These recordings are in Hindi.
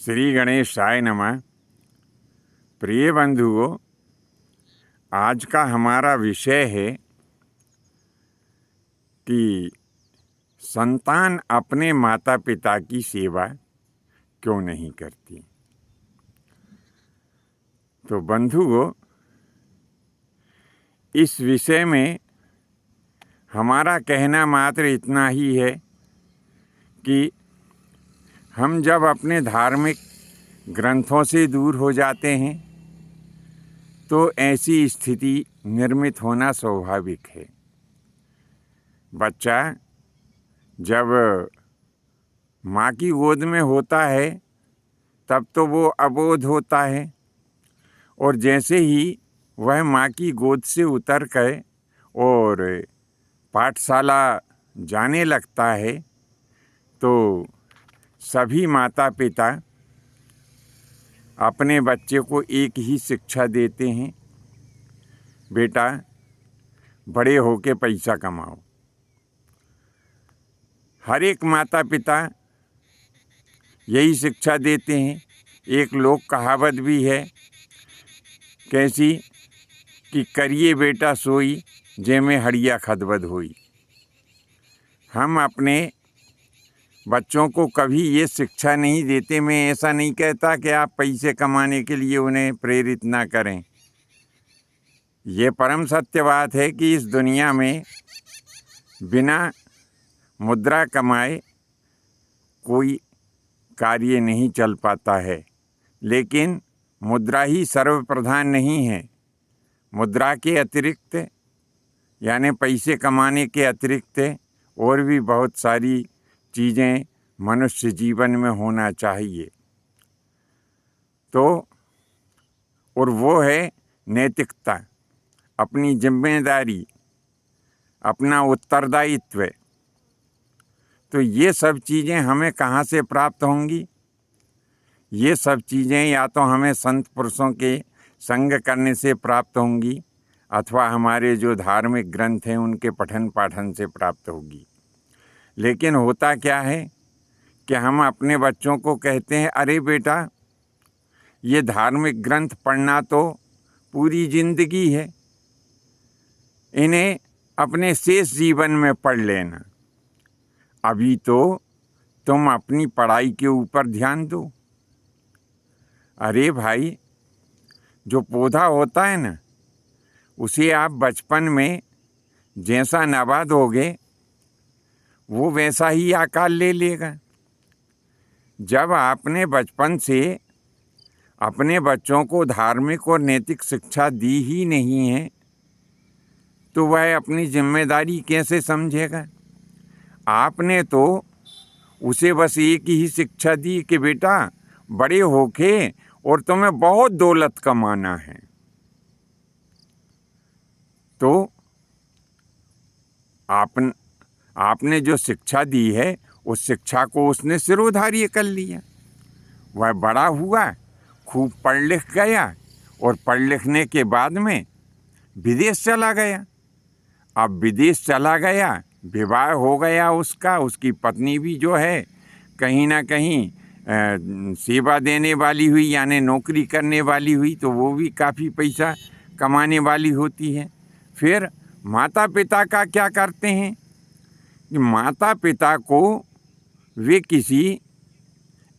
श्री गणेशाय नमः। प्रिय बंधुओं, आज का हमारा विषय है कि संतान अपने माता पिता की सेवा क्यों नहीं करती। तो बंधुओं, इस विषय में हमारा कहना मात्र इतना ही है कि हम जब अपने धार्मिक ग्रंथों से दूर हो जाते हैं तो ऐसी स्थिति निर्मित होना स्वाभाविक है। बच्चा जब माँ की गोद में होता है तब तो वो अबोध होता है, और जैसे ही वह माँ की गोद से उतर कर और पाठशाला जाने लगता है तो सभी माता पिता अपने बच्चे को एक ही शिक्षा देते हैं, बेटा बड़े होके पैसा कमाओ। हर एक माता पिता यही शिक्षा देते हैं। एक लोक कहावत भी है, कैसी कि करिए बेटा सोई जेमें हड़िया खदबद होई। हम अपने बच्चों को कभी ये शिक्षा नहीं देते। मैं ऐसा नहीं कहता कि आप पैसे कमाने के लिए उन्हें प्रेरित ना करें। ये परम सत्य बात है कि इस दुनिया में बिना मुद्रा कमाए कोई कार्य नहीं चल पाता है, लेकिन मुद्रा ही सर्वप्रधान नहीं है। मुद्रा के अतिरिक्त यानी पैसे कमाने के अतिरिक्त और भी बहुत सारी चीज़ें मनुष्य जीवन में होना चाहिए। तो और वो है नैतिकता, अपनी जिम्मेदारी, अपना उत्तरदायित्व। तो ये सब चीज़ें हमें कहाँ से प्राप्त होंगी? ये सब चीज़ें या तो हमें संत पुरुषों के संग करने से प्राप्त होंगी अथवा हमारे जो धार्मिक ग्रंथ हैं उनके पठन पाठन से प्राप्त होगी। लेकिन होता क्या है कि हम अपने बच्चों को कहते हैं, अरे बेटा ये धार्मिक ग्रंथ पढ़ना तो पूरी जिंदगी है, इन्हें अपने शेष जीवन में पढ़ लेना। अभी तो तुम अपनी पढ़ाई के ऊपर ध्यान दो। अरे भाई, जो पौधा होता है ना, उसे आप बचपन में जैसा नवा दोगे वो वैसा ही आकार ले लेगा। जब आपने बचपन से अपने बच्चों को धार्मिक और नैतिक शिक्षा दी ही नहीं है तो वह अपनी जिम्मेदारी कैसे समझेगा? आपने तो उसे बस एक ही शिक्षा दी कि बेटा बड़े होके और तुम्हें बहुत दौलत कमाना है। तो आपने जो शिक्षा दी है उस शिक्षा को उसने सिरोधार्य कर लिया। वह बड़ा हुआ, खूब पढ़ लिख गया और पढ़ लिखने के बाद में विदेश चला गया। अब विदेश चला गया, विवाह हो गया उसका, उसकी पत्नी भी जो है कहीं ना कहीं सेवा देने वाली हुई यानी नौकरी करने वाली हुई, तो वो भी काफ़ी पैसा कमाने वाली होती है। फिर माता पिता का क्या करते हैं कि माता पिता को वे किसी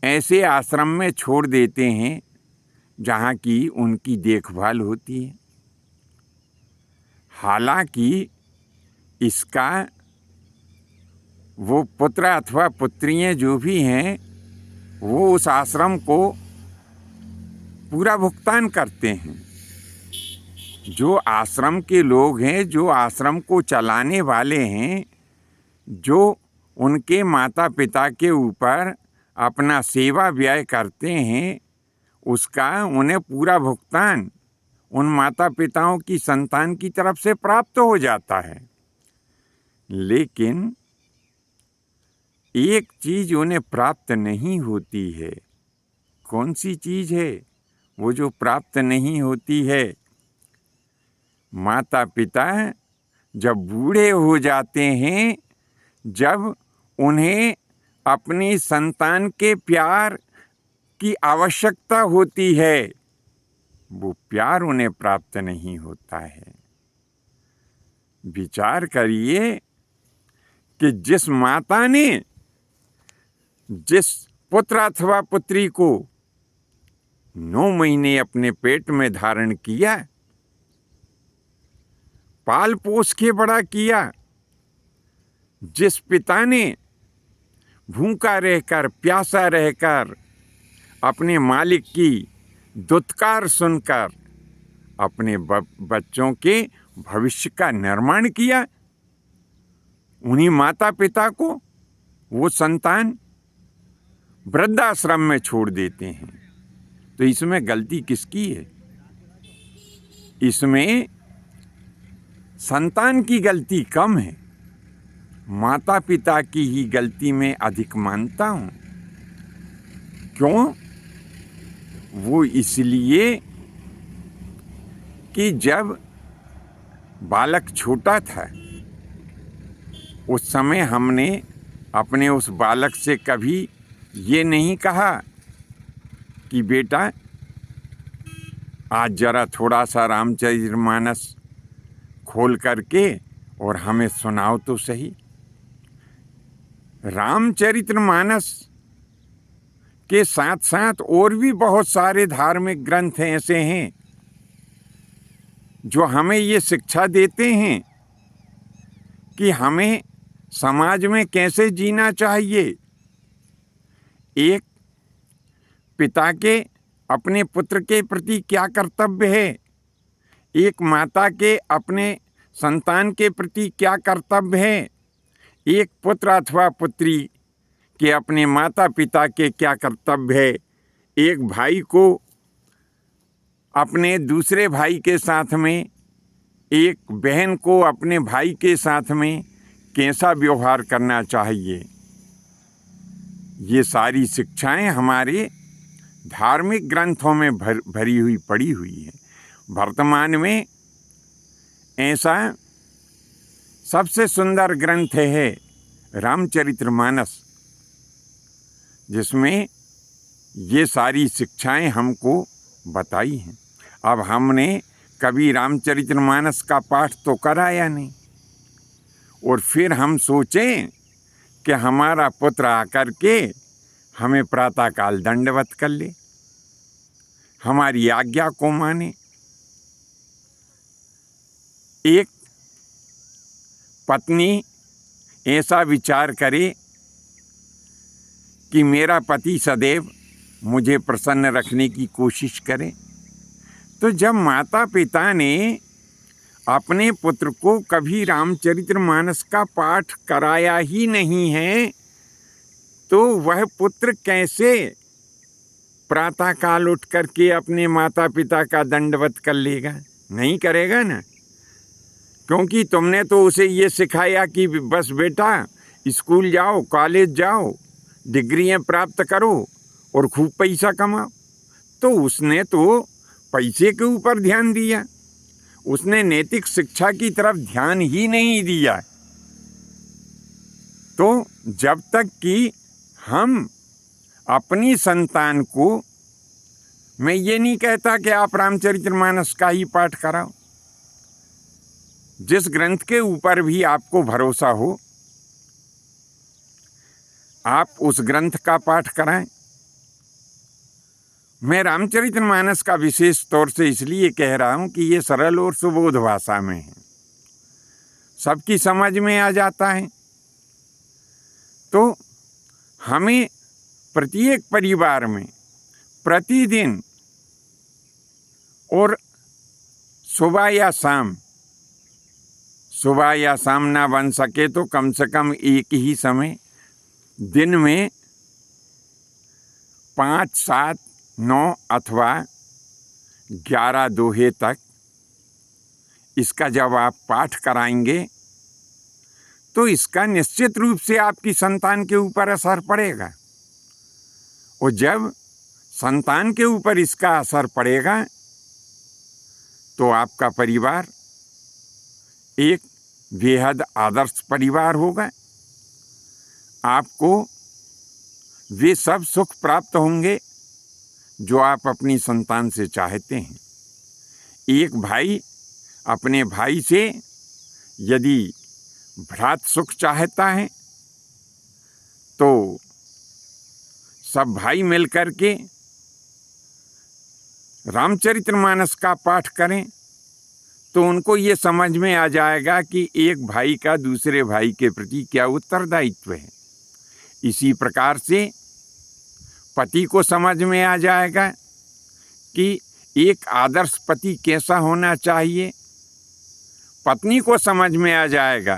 ऐसे आश्रम में छोड़ देते हैं जहाँ की उनकी देखभाल होती है। हालांकि इसका वो पुत्र अथवा पुत्रियाँ जो भी हैं वो उस आश्रम को पूरा भुगतान करते हैं। जो आश्रम के लोग हैं, जो आश्रम को चलाने वाले हैं, जो उनके माता पिता के ऊपर अपना सेवा व्यय करते हैं, उसका उन्हें पूरा भुगतान उन माता पिताओं की संतान की तरफ से प्राप्त हो जाता है। लेकिन एक चीज़ उन्हें प्राप्त नहीं होती है। कौन सी चीज़ है वो जो प्राप्त नहीं होती है? माता पिता जब बूढ़े हो जाते हैं, जब उन्हें अपनी संतान के प्यार की आवश्यकता होती है, वो प्यार उन्हें प्राप्त नहीं होता है। विचार करिए कि जिस माता ने जिस पुत्र अथवा पुत्री को 9 महीने अपने पेट में धारण किया, पाल पोस के बड़ा किया, जिस पिता ने भूखा रहकर प्यासा रहकर अपने मालिक की दुत्कार सुनकर अपने बच्चों के भविष्य का निर्माण किया, उन्हीं माता पिता को वो संतान वृद्धाश्रम में छोड़ देते हैं। तो इसमें गलती किसकी है? इसमें संतान की गलती कम है, माता पिता की ही गलती में अधिक मानता हूँ। क्यों? वो इसलिए कि जब बालक छोटा था उस समय हमने अपने उस बालक से कभी ये नहीं कहा कि बेटा आज जरा थोड़ा सा रामचरितमानस खोल करके और हमें सुनाओ तो सही। रामचरितमानस के साथ साथ और भी बहुत सारे धार्मिक ग्रंथ ऐसे हैं जो हमें ये शिक्षा देते हैं कि हमें समाज में कैसे जीना चाहिए। एक पिता के अपने पुत्र के प्रति क्या कर्तव्य है, एक माता के अपने संतान के प्रति क्या कर्तव्य है, एक पुत्र अथवा पुत्री के अपने माता पिता के क्या कर्तव्य है, एक भाई को अपने दूसरे भाई के साथ में, एक बहन को अपने भाई के साथ में कैसा व्यवहार करना चाहिए। ये सारी शिक्षाएं हमारे धार्मिक ग्रंथों में भरी हुई पड़ी हुई है। वर्तमान में ऐसा सबसे सुंदर ग्रंथ है रामचरितमानस, जिसमें ये सारी शिक्षाएं हमको बताई हैं। अब हमने कभी रामचरितमानस का पाठ तो कराया नहीं, और फिर हम सोचें कि हमारा पुत्र आकर के हमें प्रातःकाल दंडवत कर ले, हमारी आज्ञा को माने। एक पत्नी ऐसा विचार करे कि मेरा पति सदैव मुझे प्रसन्न रखने की कोशिश करे, तो जब माता पिता ने अपने पुत्र को कभी रामचरितमानस का पाठ कराया ही नहीं है, तो वह पुत्र कैसे प्रातःकाल उठ करके अपने माता पिता का दंडवत कर लेगा? नहीं करेगा ना, क्योंकि तुमने तो उसे ये सिखाया कि बस बेटा स्कूल जाओ, कॉलेज जाओ, डिग्रियां प्राप्त करो और खूब पैसा कमाओ। तो उसने तो पैसे के ऊपर ध्यान दिया, उसने नैतिक शिक्षा की तरफ ध्यान ही नहीं दिया। तो जब तक कि हम अपनी संतान को, मैं ये नहीं कहता कि आप रामचरितमानस का ही पाठ कराओ, जिस ग्रंथ के ऊपर भी आपको भरोसा हो आप उस ग्रंथ का पाठ कराएं। मैं रामचरितमानस का विशेष तौर से इसलिए कह रहा हूं कि ये सरल और सुबोध भाषा में है, सबकी समझ में आ जाता है। तो हमें प्रत्येक परिवार में प्रतिदिन और सुबह या शाम ना बन सके तो कम से कम एक ही समय दिन में 5, 7, 9 अथवा 11 दोहे तक इसका जब आप पाठ कराएंगे तो इसका निश्चित रूप से आपकी संतान के ऊपर असर पड़ेगा। और जब संतान के ऊपर इसका असर पड़ेगा तो आपका परिवार एक बेहद आदर्श परिवार होगा। आपको वे सब सुख प्राप्त होंगे जो आप अपनी संतान से चाहते हैं। एक भाई अपने भाई से यदि भ्रात सुख चाहता है तो सब भाई मिलकर के रामचरितमानस का पाठ करें तो उनको ये समझ में आ जाएगा कि एक भाई का दूसरे भाई के प्रति क्या उत्तरदायित्व है। इसी प्रकार से पति को समझ में आ जाएगा कि एक आदर्श पति कैसा होना चाहिए। पत्नी को समझ में आ जाएगा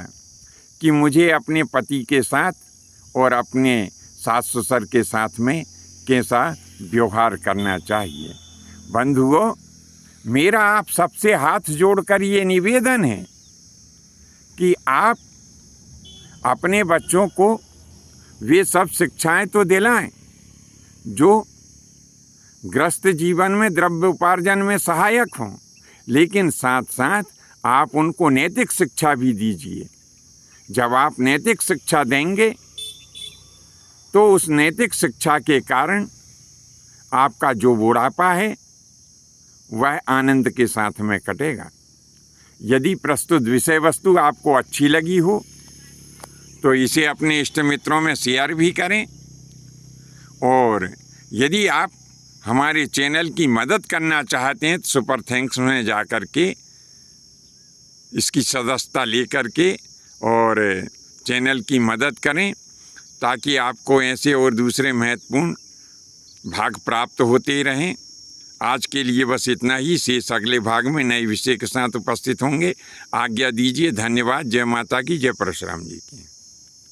कि मुझे अपने पति के साथ और अपने सास ससुर के साथ में कैसा व्यवहार करना चाहिए। बंधुओं, मेरा आप सबसे हाथ जोड़कर ये निवेदन है कि आप अपने बच्चों को वे सब शिक्षाएं तो दिलाएं जो ग्रस्त जीवन में द्रव्य उपार्जन में सहायक हों, लेकिन साथ साथ आप उनको नैतिक शिक्षा भी दीजिए। जब आप नैतिक शिक्षा देंगे तो उस नैतिक शिक्षा के कारण आपका जो बुढ़ापा है वह आनंद के साथ में कटेगा। यदि प्रस्तुत विषय वस्तु आपको अच्छी लगी हो तो इसे अपने इष्ट मित्रों में शेयर भी करें, और यदि आप हमारे चैनल की मदद करना चाहते हैं तो सुपर थैंक्स में जाकर के इसकी सदस्यता लेकर के और चैनल की मदद करें, ताकि आपको ऐसे और दूसरे महत्वपूर्ण भाग प्राप्त होते रहें। आज के लिए बस इतना ही। शेष अगले भाग में नए विषय के साथ उपस्थित होंगे। आज्ञा दीजिए। धन्यवाद। जय माता की, जय परशुराम जी की।